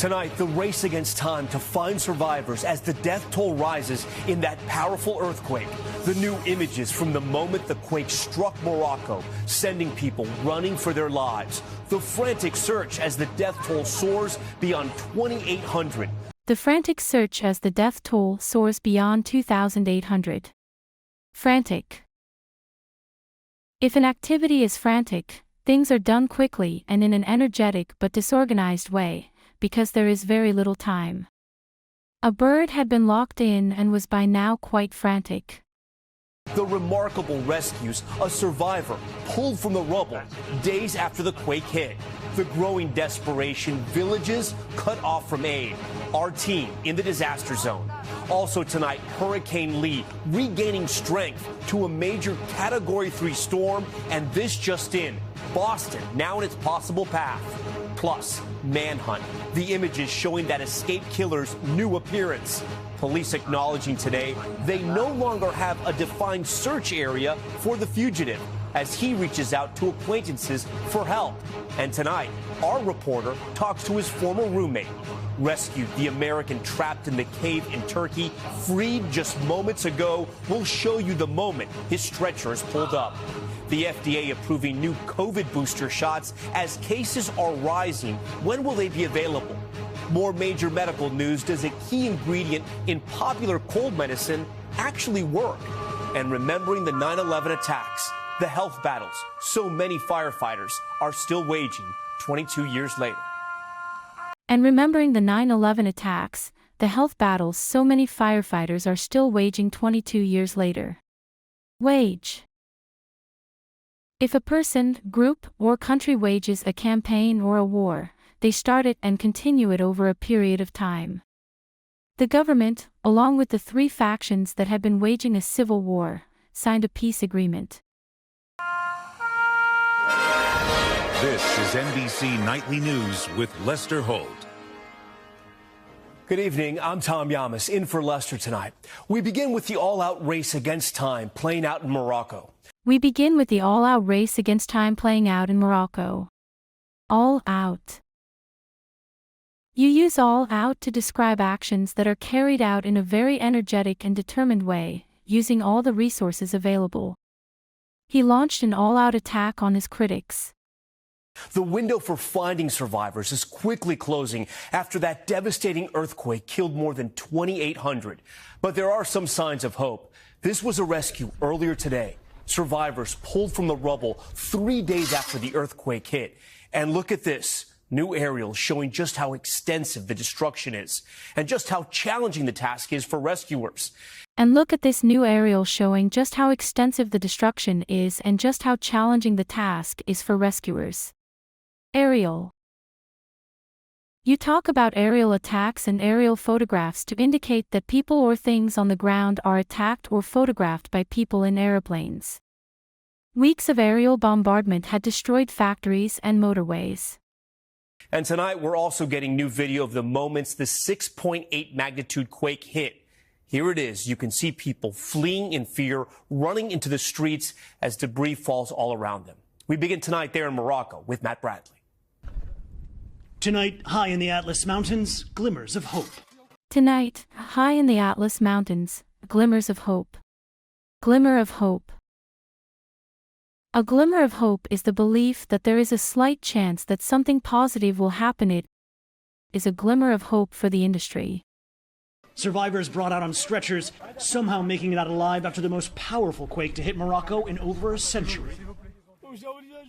Tonight, the race against time to find survivors as the death toll rises in that powerful earthquake. The new images from the moment the quake struck Morocco, sending people running for their lives. The frantic search as the death toll soars beyond 2,800. The frantic search as the death toll soars beyond 2,800. Frantic. If an activity is frantic, things are done quickly and in an energetic but disorganized way, because there is very little time. A bird had been locked in and was by now quite frantic. The remarkable rescues, a survivor pulled from the rubble days after the quake hit. The growing desperation, villages cut off from aid. Our team in the disaster zone. Also tonight, Hurricane Lee regaining strength to a major Category 3 storm, and this just in, Boston now in its possible path. Plus, manhunt. The images showing that escaped killer's new appearance. Police acknowledging today they no longer have a defined search area for the fugitive as he reaches out to acquaintances for help. And tonight, our reporter talks to his former roommate, rescued the American trapped in the cave in Turkey, freed just moments ago. We'll show you the moment his stretcher is pulled up. The FDA approving new COVID booster shots as cases are rising. When will they be available? More major medical news. Does a key ingredient in popular cold medicine actually work? And remembering the 9/11 attacks, the health battles so many firefighters are still waging 22 years later. And remembering the 9/11 attacks, the health battles so many firefighters are still waging 22 years later. Wage. If a person, group, or country wages a campaign or a war, they start it and continue it over a period of time. The government, along with the three factions that had been waging a civil war, signed a peace agreement. This is NBC Nightly News with Lester Holt. Good evening, I'm Tom Yamas, in for Lester tonight. We begin with the all-out race against time playing out in Morocco. We begin with the all-out race against time playing out in Morocco. All out. You use all out to describe actions that are carried out in a very energetic and determined way, using all the resources available. He launched an all-out attack on his critics. The window for finding survivors is quickly closing after that devastating earthquake killed more than 2,800. But there are some signs of hope. This was a rescue earlier today. Survivors pulled from the rubble 3 days after the earthquake hit. And look at this. New aerials showing just how extensive the destruction is and just how challenging the task is for rescuers. And look at this new aerial showing just how extensive the destruction is and just how challenging the task is for rescuers. Aerial. You talk about aerial attacks and aerial photographs to indicate that people or things on the ground are attacked or photographed by people in aeroplanes. Weeks of aerial bombardment had destroyed factories and motorways. And tonight, we're also getting new video of the moments the 6.8 magnitude quake hit. Here it is. You can see people fleeing in fear, running into the streets as debris falls all around them. We begin tonight there in Morocco with Matt Bradley. Tonight, high in the Atlas Mountains, glimmers of hope. Tonight, high in the Atlas Mountains, glimmers of hope. Glimmer of hope. A glimmer of hope is the belief that there is a slight chance that something positive will happen. It is a glimmer of hope for the industry. Survivors brought out on stretchers, somehow making it out alive after the most powerful quake to hit Morocco in over a century.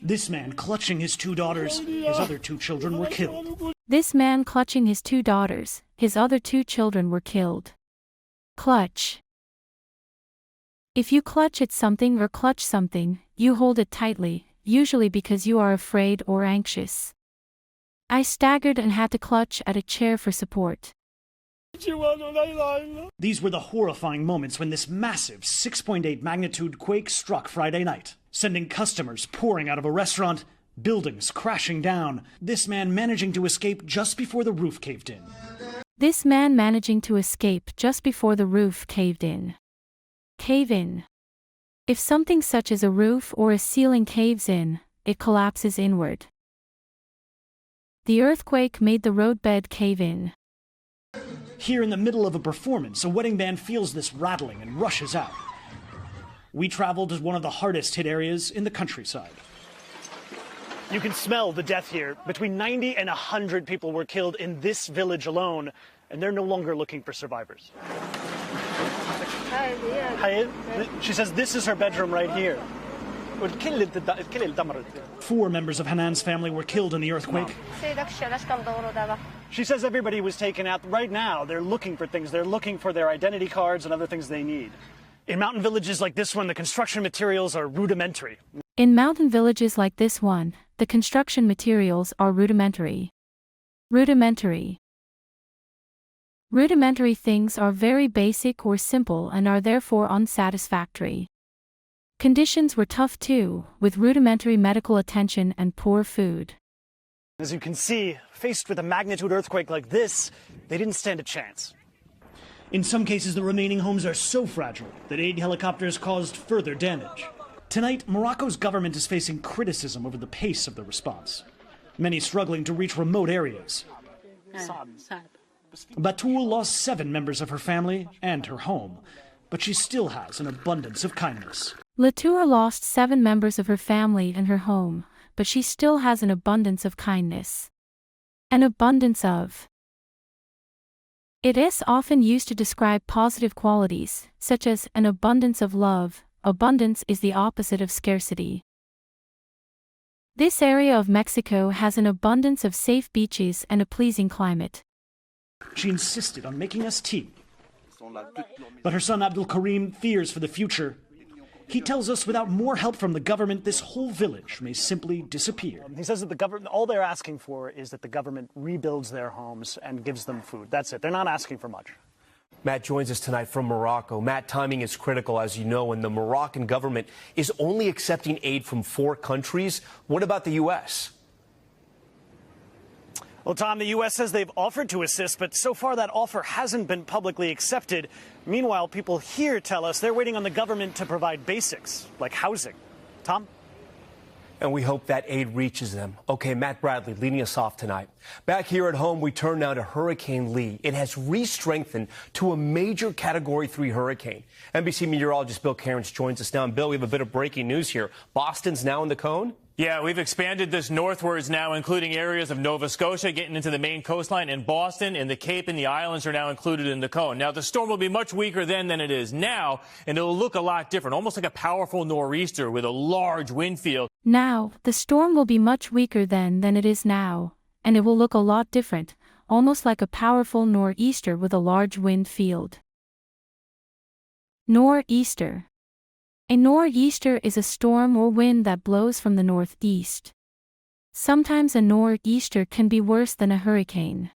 This man clutching his two daughters, his other two children were killed. This man clutching his two daughters, his other two children were killed. Clutch. If you clutch at something or clutch something, you hold it tightly, usually because you are afraid or anxious. I staggered and had to clutch at a chair for support. These were the horrifying moments when this massive 6.8 magnitude quake struck Friday night, sending customers pouring out of a restaurant, buildings crashing down, this man managing to escape just before the roof caved in. This man managing to escape just before the roof caved in. Cave in. If something such as a roof or a ceiling caves in, it collapses inward. The earthquake made the roadbed cave in. Here in the middle of a performance, a wedding band feels this rattling and rushes out. We traveled to one of the hardest hit areas in the countryside. You can smell the death here. Between 90 and 100 people were killed in this village alone, and they're no longer looking for survivors. She says this is her bedroom right here. 4 members of Hanan's family were killed in the earthquake. She says everybody was taken out. Right now, they're looking for things. They're looking for their identity cards and other things they need. In mountain villages like this one, the construction materials are rudimentary. In mountain villages like this one, the construction materials are rudimentary. Rudimentary. Rudimentary things are very basic or simple and are therefore unsatisfactory. Conditions were tough too, with rudimentary medical attention and poor food. As you can see, faced with a magnitude earthquake like this, they didn't stand a chance. In some cases, the remaining homes are so fragile that aid helicopters caused further damage. Tonight, Morocco's government is facing criticism over the pace of the response. Many struggling to reach remote areas. Batul lost 7 members of her family and her home, but she still has an abundance of kindness. Latour lost 7 members of her family and her home, but she still has an abundance of kindness. An abundance of. It is often used to describe positive qualities, such as an abundance of love. Abundance is the opposite of scarcity. This area of Mexico has an abundance of safe beaches and a pleasing climate. She insisted on making us tea. But her son Abdul Karim fears for the future. He tells us without more help from the government, this whole village may simply disappear. He says that the government, all they're asking for is that the government rebuilds their homes and gives them food. That's it. They're not asking for much. Matt joins us tonight from Morocco. Matt, timing is critical, as you know, and the Moroccan government is only accepting aid from 4 countries. What about the U.S.? Well, Tom, the U.S. says they've offered to assist, but so far that offer hasn't been publicly accepted. Meanwhile, people here tell us they're waiting on the government to provide basics, like housing. Tom? And we hope that aid reaches them. Okay, Matt Bradley leading us off tonight. Back here at home, we turn now to Hurricane Lee. It has re-strengthened to a major Category 3 hurricane. NBC meteorologist Bill Cairns joins us now. And Bill, we have a bit of breaking news here. Boston's now in the cone? Yeah, we've expanded this northwards now, including areas of Nova Scotia getting into the Maine coastline, and Boston and the Cape and the islands are now included in the cone. Now, the storm will be much weaker then than it is now, and it'll look a lot different, almost like a powerful nor'easter with a large wind field. Now, the storm will be much weaker then than it is now, and it will look a lot different, almost like a powerful nor'easter with a large wind field. Nor'easter. A nor'easter is a storm or wind that blows from the northeast. Sometimes a nor'easter can be worse than a hurricane.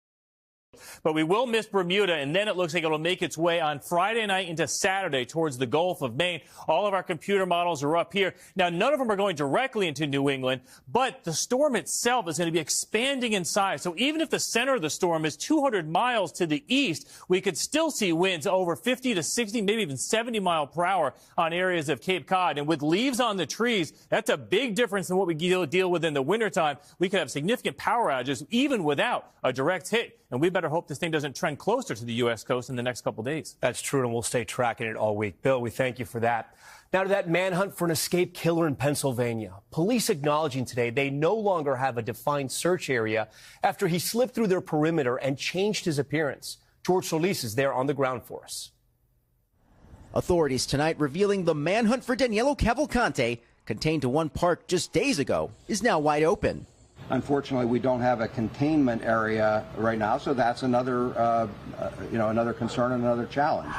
But we will miss Bermuda, and then it looks like it'll make its way on Friday night into Saturday towards the Gulf of Maine. All of our computer models are up here. Now, none of them are going directly into New England, but the storm itself is going to be expanding in size. So even if the center of the storm is 200 miles to the east, we could still see winds over 50 to 60, maybe even 70 mile per hour on areas of Cape Cod. And with leaves on the trees, that's a big difference than what we deal with in the wintertime. We could have significant power outages even without a direct hit. And we better hope this thing doesn't trend closer to the U.S. coast in the next couple days. That's true, and we'll stay tracking it all week. Bill, we thank you for that. Now to that manhunt for an escaped killer in Pennsylvania. Police acknowledging today they no longer have a defined search area after he slipped through their perimeter and changed his appearance. George Solis is there on the ground for us. Authorities tonight revealing the manhunt for Danielo Cavalcante, contained to one park just days ago, is now wide open. Unfortunately, we don't have a containment area right now, so that's another, another concern and another challenge.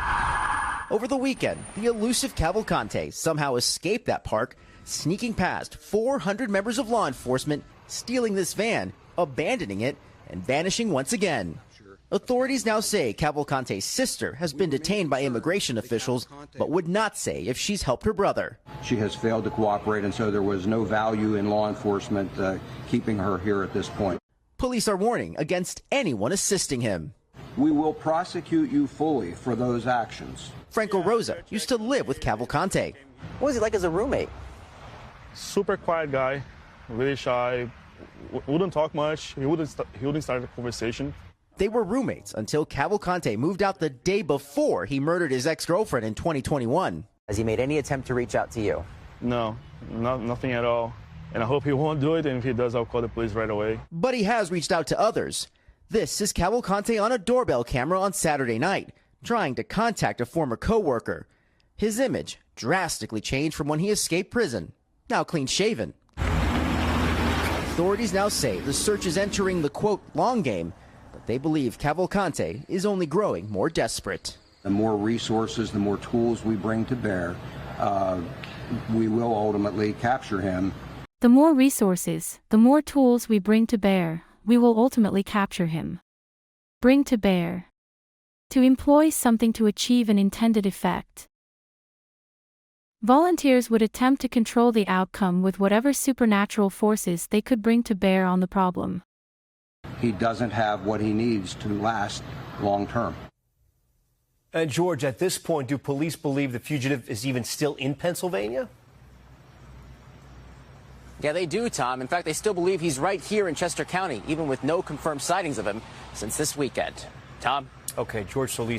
Over the weekend, the elusive Cavalcante somehow escaped that park, sneaking past 400 members of law enforcement, stealing this van, abandoning it, and vanishing once again. Authorities now say Cavalcante's sister has been detained by immigration officials, but would not say if she's helped her brother. She has failed to cooperate, and so there was no value in law enforcement keeping her here at this point. Police are warning against anyone assisting him. We will prosecute you fully for those actions. Franco Rosa used to live with Cavalcante. What was he like as a roommate? Super quiet guy, really shy, wouldn't talk much. He wouldn't start a conversation. They were roommates until Cavalcante moved out the day before he murdered his ex-girlfriend in 2021. Has he made any attempt to reach out to you? No, nothing at all. And I hope he won't do it, and if he does, I'll call the police right away. But he has reached out to others. This is Cavalcante on a doorbell camera on Saturday night, trying to contact a former co-worker. His image drastically changed from when he escaped prison, now clean-shaven. Authorities now say the search is entering the, quote, long game, but they believe Cavalcante is only growing more desperate. The more resources, the more tools we bring to bear, we will ultimately capture him. The more resources, the more tools we bring to bear, we will ultimately capture him. Bring to bear. To employ something to achieve an intended effect. Volunteers would attempt to control the outcome with whatever supernatural forces they could bring to bear on the problem. He doesn't have what he needs to last long term. And George, at this point, do police believe the fugitive is even still in Pennsylvania? Yeah, they do, Tom. In fact, they still believe he's right here in Chester County, even with no confirmed sightings of him since this weekend. Tom? Okay, George Solis.